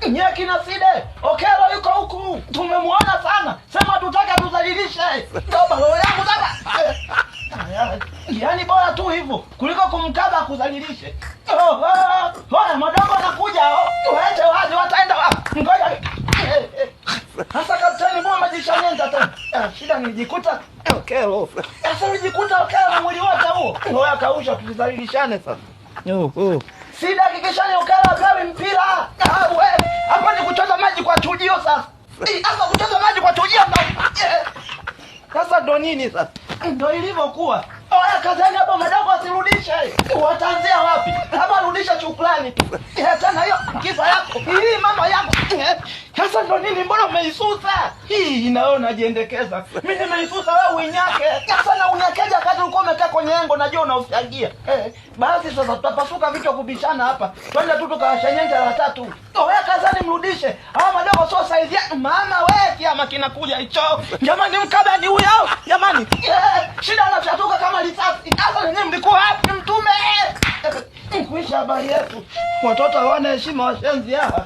Nyeki na Side. Okelo yuko huku. Tumemuona sana. Sema tutaka tuzalilishe. Toba roho yangu sasa. Yaani bora tu hivyo kuliko kumkaba kuzalilishe. Haya madogo anakuja. Tuache waje wataenda wapi? Ngoja. Sasa kapteni mbona majishanyenda tena? Shida nijikuta Okelo. Sasa nijikuta Okelo na mwili wote huo. Ngoja kausha tuzalilishane sasa. Sida kikishani Okelo apewi mpira. Wewe hapa ni kuchota maji kwa chujio sasa. Hapa kuchota maji kwa chujio sasa ndo nini sasa? Ndo ilivyokuwa. Oya kazani hapo madogo asirudishe. Wataanzia wapi? Hapa rudisha shukrani tu. Tena hiyo kisa yako. Hii mama yangu. Sasa ndo nini mbona umeisusa? Hii inaona jiendekeza. Mimi nimeisusa wewe unyake. Sasa na unyakeja wakati ulikuwa umekaa kwenye engo najua unausiagia. Basi sasa tutapasuka vichwa kubishana hapa. Twende tu tukawashenyenge la tatu. Oya kazani mrudishe. Hawa madogo sio saizi. Mama wewe kiama kinakuja hicho. Jamani mkaba ni huyo. Jamani. Shida anafyatuka kama risasi. Sasa ninyi mlikuwa wapi mtume? Kuisha habari yetu. Watoto hawana heshima washenzi hawa.